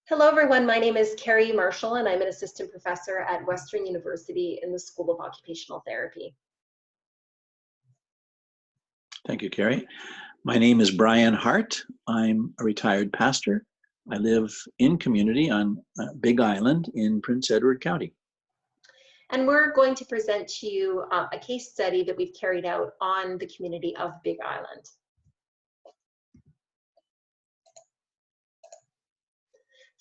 Hello, everyone. My name is Carrie Marshall, and I'm an assistant professor at Western University in the School of Occupational Therapy. Thank you, Carrie. My name is Brian Hart. I'm a retired pastor. I live in community on Big Island in Prince Edward County. And we're going to present to you a case study that we've carried out on the community of Big Island.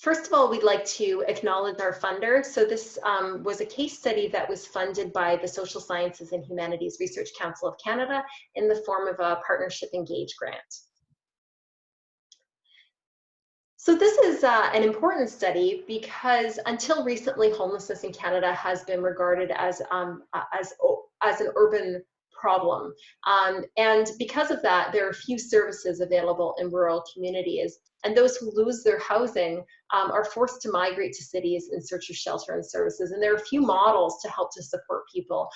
First of all, we'd like to acknowledge our funder. So this was a case study that was funded by the Social Sciences and Humanities Research Council of Canada in the form of a Partnership Engage grant. So this is an important study because until recently, homelessness in Canada has been regarded as an urban problem. And because of that, there are few services available in rural communities. And those who lose their housing are forced to migrate to cities in search of shelter and services. And there are few models to help to support people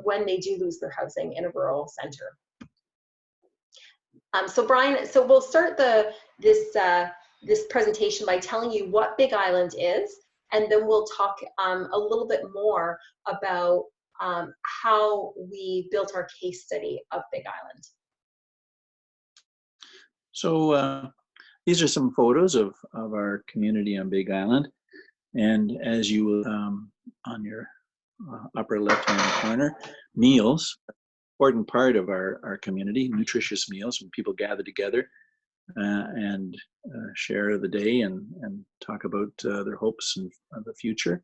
when they do lose their housing in a rural center. So Brian, so we'll start this presentation by telling you what Big Island is, and then we'll talk a little bit more about how we built our case study of Big Island. So these are some photos of our community on Big Island. And as you on your upper left-hand corner, meals, important part of our community, nutritious meals when people gather together and share the day and talk about their hopes and the future.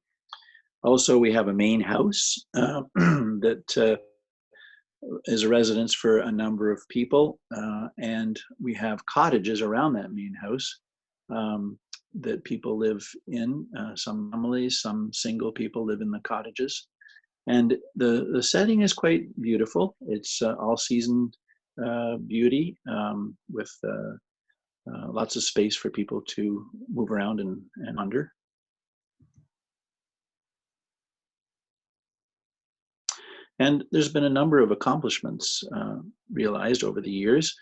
Also, we have a main house that is a residence for a number of people, and we have cottages around that main house that people live in. Some families, some single people live in the cottages. And the setting is quite beautiful. It's all-season beauty with lots of space for people to move around and wander. And there's been a number of accomplishments realized over the years.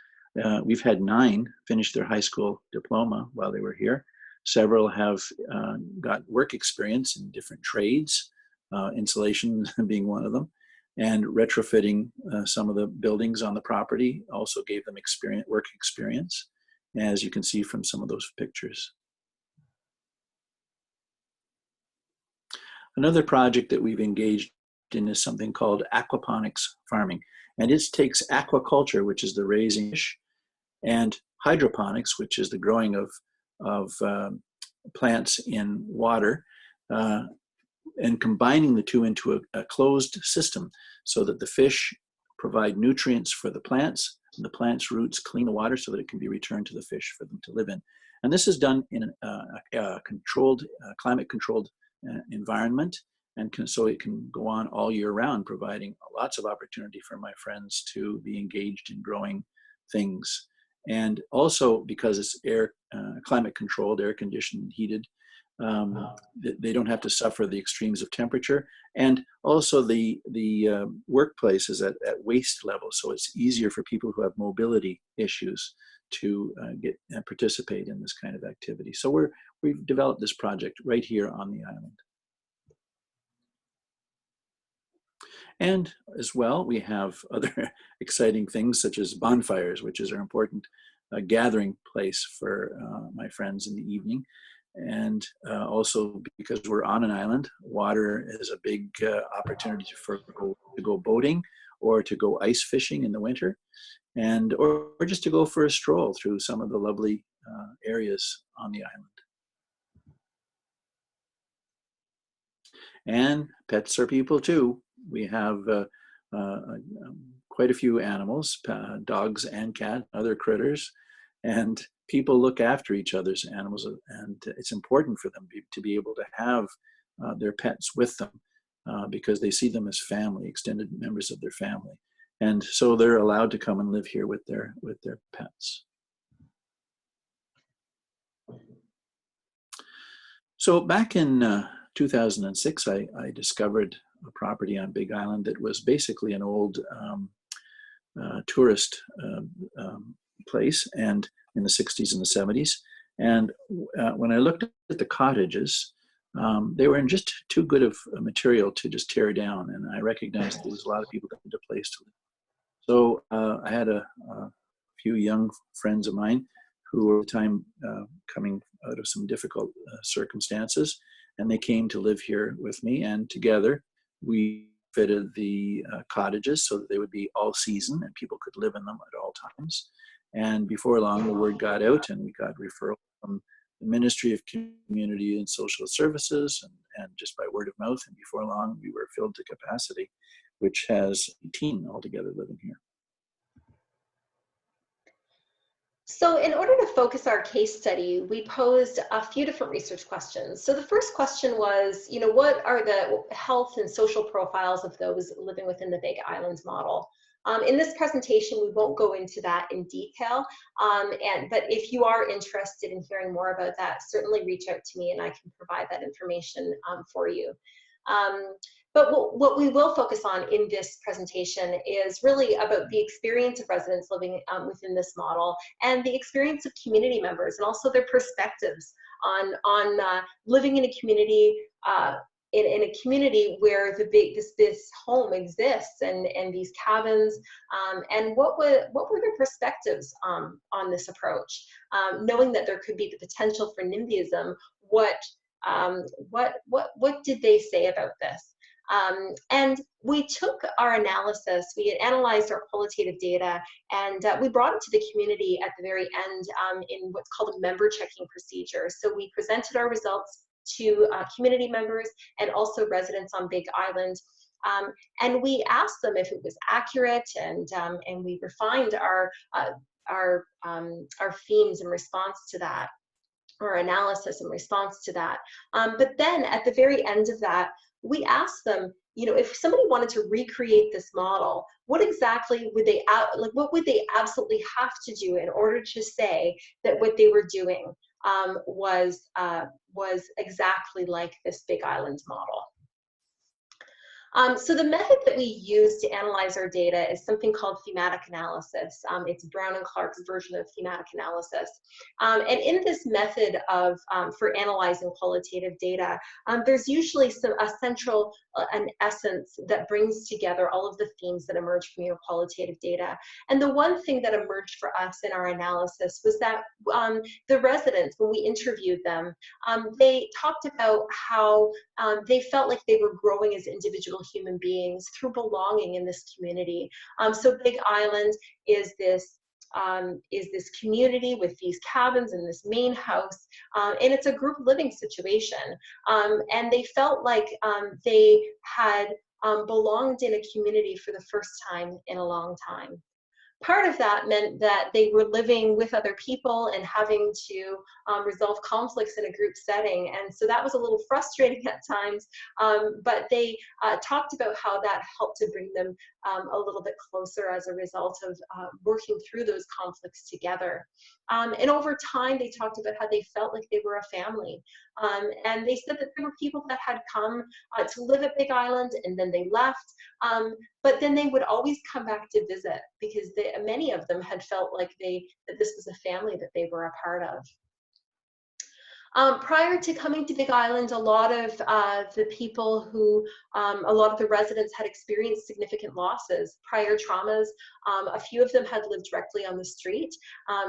We've had 9 finish their high school diploma while they were here. Several have got work experience in different trades, insulation being one of them, and retrofitting some of the buildings on the property also gave them work experience, as you can see from some of those pictures. Another project that we've engaged in is something called aquaponics farming. And it takes aquaculture, which is the raising fish, and hydroponics, which is the growing of plants in water, and combining the two into a closed system so that the fish provide nutrients for the plants, and the plants' roots clean the water so that it can be returned to the fish for them to live in. And this is done in a controlled, climate-controlled environment, and so it can go on all year round, providing lots of opportunity for my friends to be engaged in growing things. And also because it's climate controlled, air conditioned, heated, they don't have to suffer the extremes of temperature. And also the workplace is at waist level, so it's easier for people who have mobility issues to participate in this kind of activity. So we've developed this project right here on the island. And as well, we have other exciting things such as bonfires, which is an important gathering place for my friends in the evening. And also because we're on an island, water is a big opportunity to go boating or to go ice fishing in the winter, and or just to go for a stroll through some of the lovely areas on the island. And pets are people too. We have quite a few animals, dogs and cats, other critters, and people look after each other's animals, and it's important for them to be able to have their pets with them because they see them as family, extended members of their family. And so they're allowed to come and live here with their pets. So back in 2006, I discovered a property on Big Island that was basically an old tourist place, and in the 60s and the 70s. And when I looked at the cottages, they were in just too good of a material to just tear down. And I recognized there was a lot of people that needed a place to live. So I had a few young friends of mine who were at the time coming out of some difficult circumstances, and they came to live here with me. And together we fitted the cottages so that they would be all season and people could live in them at all times. And before long, the word got out, and we got referral from the Ministry of Community and Social Services, and just by word of mouth. And before long, we were filled to capacity, which has 18 altogether living here. So in order to focus our case study, we posed a few different research questions. So the first question was, what are the health and social profiles of those living within the Big Island model? In this presentation, we won't go into that in detail, but if you are interested in hearing more about that, certainly reach out to me and I can provide that information for you. But what we will focus on in this presentation is really about the experience of residents living within this model and the experience of community members and also their perspectives on living in a community in a community where this home exists and these cabins, and what were their perspectives on this approach, knowing that there could be the potential for NIMBYism. What did they say about this? And we took our analysis, we had analyzed our qualitative data, and we brought it to the community at the very end in what's called a member checking procedure. So we presented our results to community members and also residents on Big Island. And we asked them if it was accurate, and we refined our themes in response to that, or analysis in response to that. But then at the very end of that, we asked them, if somebody wanted to recreate this model, what exactly would they, what would they absolutely have to do in order to say that what they were doing was exactly like this Big Island model? So the method that we use to analyze our data is something called thematic analysis. It's Brown and Clark's version of thematic analysis. And in this method for analyzing qualitative data, there's usually a central, an essence that brings together all of the themes that emerge from your qualitative data. And the one thing that emerged for us in our analysis was that the residents, when we interviewed them, they talked about how they felt like they were growing as individual human beings through belonging in this community. So Big Island is this community with these cabins and this main house, and it's a group living situation. And they felt like they had belonged in a community for the first time in a long time. Part of that meant that they were living with other people and having to resolve conflicts in a group setting. And so that was a little frustrating at times, but they talked about how that helped to bring them a little bit closer as a result of working through those conflicts together. And over time, they talked about how they felt like they were a family. And they said that there were people that had come to live at Big Island and then they left, but then they would always come back to visit because many of them had felt like that this was a family that they were a part of. Prior to coming to Big Island, a lot of the people a lot of the residents had experienced significant losses, prior traumas. A few of them had lived directly on the street,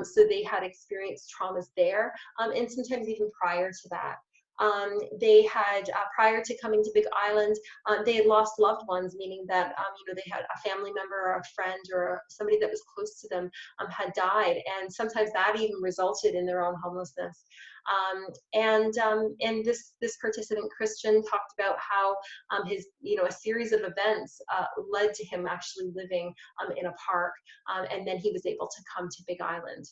so they had experienced traumas there, and sometimes even prior to that. They had, prior to coming to Big Island, they had lost loved ones, meaning that they had a family member or a friend or somebody that was close to them had died, and sometimes that even resulted in their own homelessness. And this participant, Christian, talked about how his a series of events led to him actually living in a park, and then he was able to come to Big Island.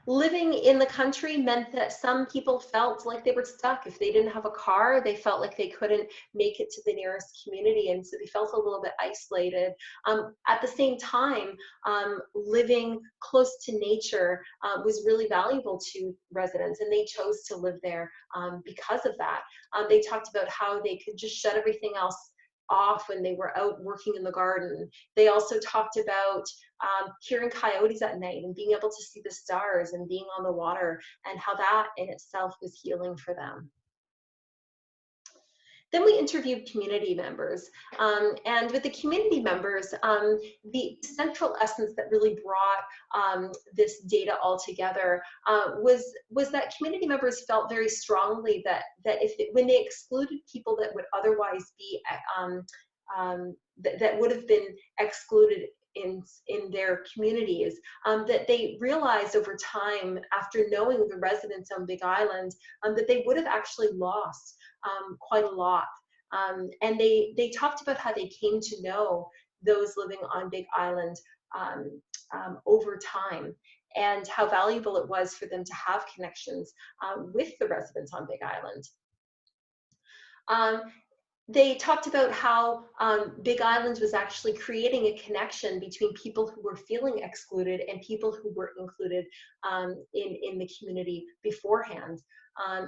Living in the country meant that some people felt like they were stuck. If they didn't have a car, they felt like they couldn't make it to the nearest community, and so they felt a little bit isolated. At the same time, living close to nature was really valuable to residents, and they chose to live there because of that. They talked about how they could just shut everything else off when they were out working in the garden. They also talked about hearing coyotes at night and being able to see the stars and being on the water, and how that in itself was healing for them. Then we interviewed community members, and with the community members, the central essence that really brought this data all together was that community members felt very strongly that when they excluded people that would otherwise be that would have been excluded in their communities, that they realized over time, after knowing the residents on Big Island, that they would have actually lost quite a lot. And they talked about how they came to know those living on Big Island over time, and how valuable it was for them to have connections with the residents on Big Island. They talked about how Big Island was actually creating a connection between people who were feeling excluded and people who were included in the community beforehand.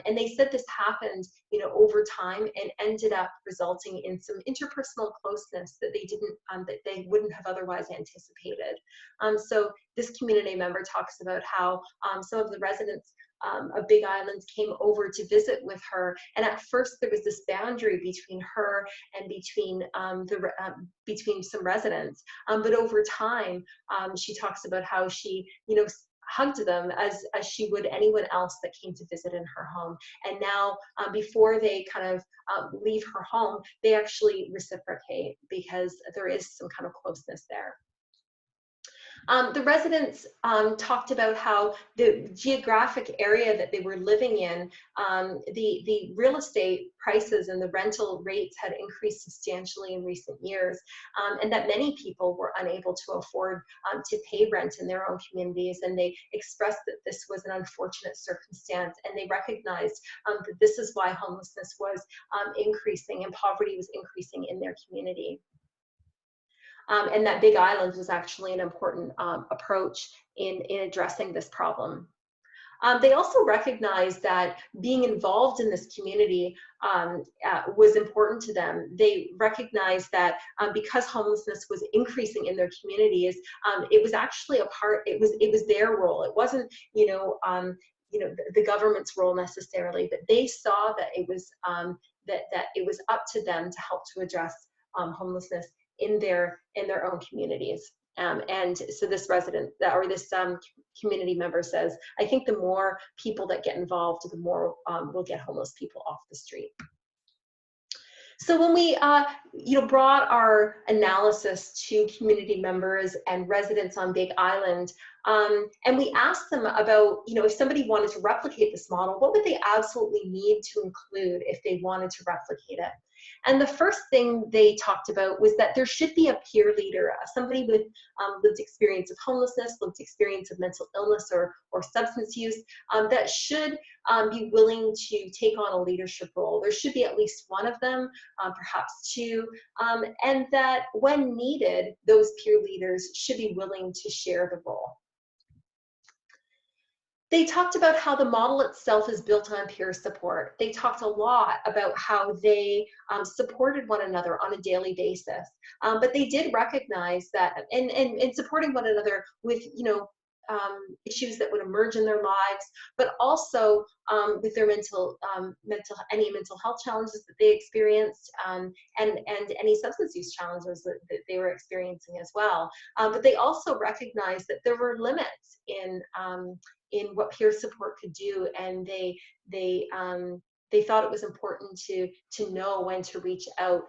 And they said this happened, over time, and ended up resulting in some interpersonal closeness that they wouldn't have otherwise anticipated. So this community member talks about how some of the residents of Big Island came over to visit with her, and at first there was this boundary between her and between some residents, but over time she talks about how she hugged them as she would anyone else that came to visit in her home. And now before they kind of leave her home, they actually reciprocate, because there is some kind of closeness there. The residents talked about how the geographic area that they were living in, the real estate prices and the rental rates had increased substantially in recent years, and that many people were unable to afford to pay rent in their own communities. And they expressed that this was an unfortunate circumstance, and they recognized that this is why homelessness was increasing and poverty was increasing in their community. And that Big Island was actually an important approach in addressing this problem. They also recognized that being involved in this community was important to them. They recognized that because homelessness was increasing in their communities, it was actually it was their role. It wasn't, the government's role necessarily, but they saw that it was that it was up to them to help to address homelessness in their own communities. And so this community member says, I think the more people that get involved, the more we'll get homeless people off the street. So when we brought our analysis to community members and residents on Big Island, and we asked them about, if somebody wanted to replicate this model, what would they absolutely need to include if they wanted to replicate it? And the first thing they talked about was that there should be a peer leader, somebody with lived experience of homelessness, lived experience of mental illness or substance use, that should be willing to take on a leadership role. There should be at least one of them, perhaps two, and that when needed, those peer leaders should be willing to share the role. They talked about how the model itself is built on peer support. They talked a lot about how they supported one another on a daily basis. But they did recognize that, and supporting one another with, issues that would emerge in their lives, but also with their any mental health challenges that they experienced, and any substance use challenges that they were experiencing as well. But they also recognized that there were limits in what peer support could do, and they thought it was important to know when to reach out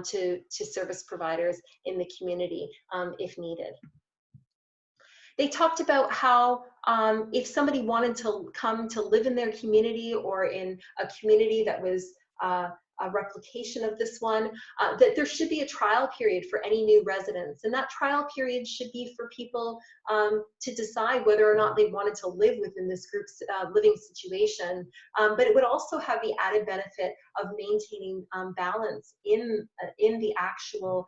to service providers in the community if needed. They talked about how if somebody wanted to come to live in their community or in a community that was a replication of this one, that there should be a trial period for any new residents. And that trial period should be for people to decide whether or not they wanted to live within this group's living situation. But it would also have the added benefit of maintaining balance in the actual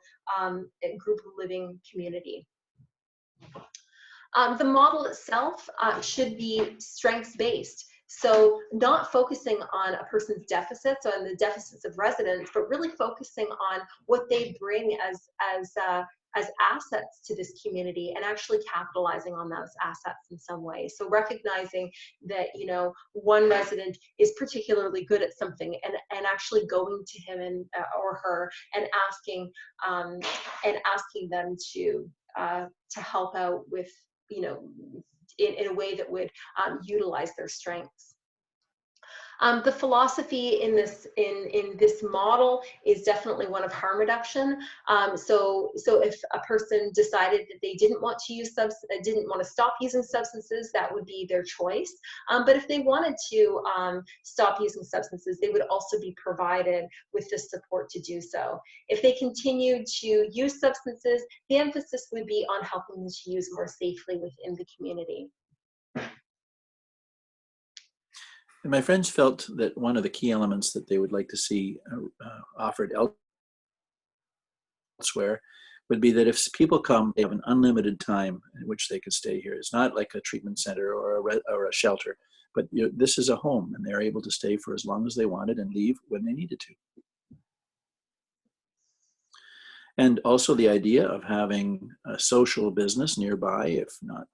group living community. The model itself should be strengths-based. So not focusing on a person's deficits, on the deficits of residents, but really focusing on what they bring as assets to this community, and actually capitalizing on those assets in some way. So recognizing that, you know, one resident is particularly good at something, and actually going to him and or her and asking them to help out with, you know, in a way that would utilize their strengths. The philosophy in this model is definitely one of harm reduction. So if a person decided that they didn't want to didn't want to stop using substances, that would be their choice. But if they wanted to stop using substances, they would also be provided with the support to do so. If they continued to use substances, the emphasis would be on helping them to use more safely within the community. And my friends felt that one of the key elements that they would like to see offered elsewhere would be that if people come, they have an unlimited time in which they could stay here. It's not like a treatment center or a shelter, but this is a home, and they're able to stay for as long as they wanted and leave when they needed to. And also the idea of having a social business nearby, if not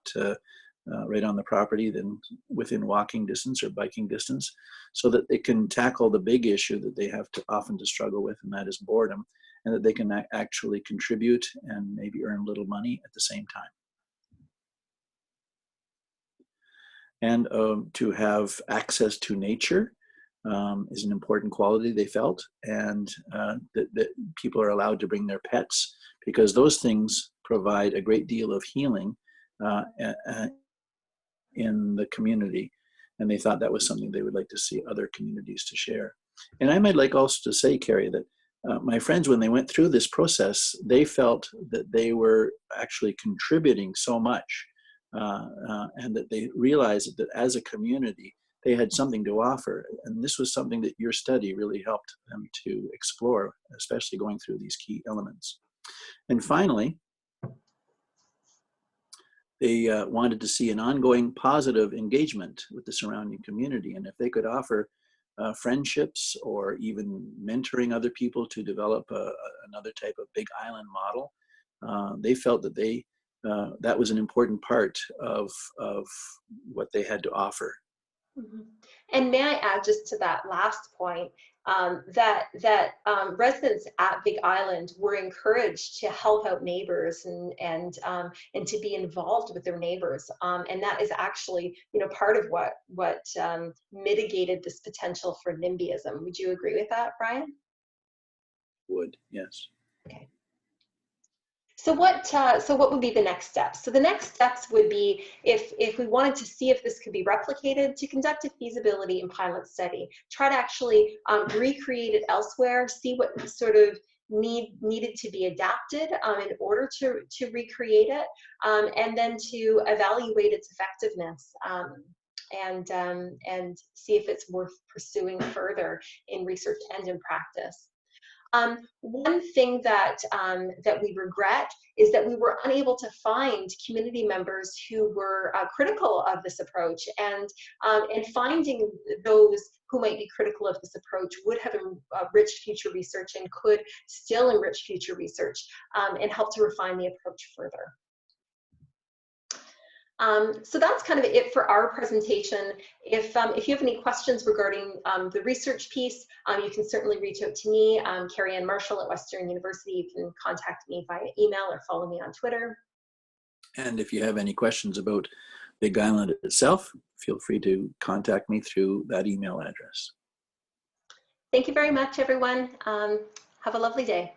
right on the property, then within walking distance or biking distance, so that they can tackle the big issue that they have to often to struggle with, and that is boredom, and that they can actually contribute and maybe earn a little money at the same time. And to have access to nature is an important quality they felt, and that people are allowed to bring their pets, because those things provide a great deal of healing in the community, and they thought that was something they would like to see other communities to share. And I might like also to say, Carrie, that my friends, when they went through this process, they felt that they were actually contributing so much, and that they realized that as a community, they had something to offer. And this was something that your study really helped them to explore, especially going through these key elements. And finally, they wanted to see an ongoing positive engagement with the surrounding community. And if they could offer friendships or even mentoring other people to develop another type of big island model, they felt that that was an important part of what they had to offer. Mm-hmm. And may I add just to that last point, that residents at Big Island were encouraged to help out neighbors and to be involved with their neighbors, and that is actually, you know, part of what mitigated this potential for NIMBYism. Would you agree with that, Brian? Would, yes. Okay. So what would be the next steps? So the next steps would be, if we wanted to see if this could be replicated, to conduct a feasibility and pilot study, try to actually recreate it elsewhere, see what sort of needed to be adapted in order to recreate it, and then to evaluate its effectiveness. And see if it's worth pursuing further in research and in practice. One thing that we regret is that we were unable to find community members who were critical of this approach, and finding those who might be critical of this approach would have enriched future research and could still enrich future research and help to refine the approach further. So that's kind of it for our presentation. If you have any questions regarding the research piece, you can certainly reach out to me, Carrie Ann Marshall at Western University. You can contact me via email or follow me on Twitter. And if you have any questions about Big Island itself, feel free to contact me through that email address. Thank you very much, everyone. Have a lovely day.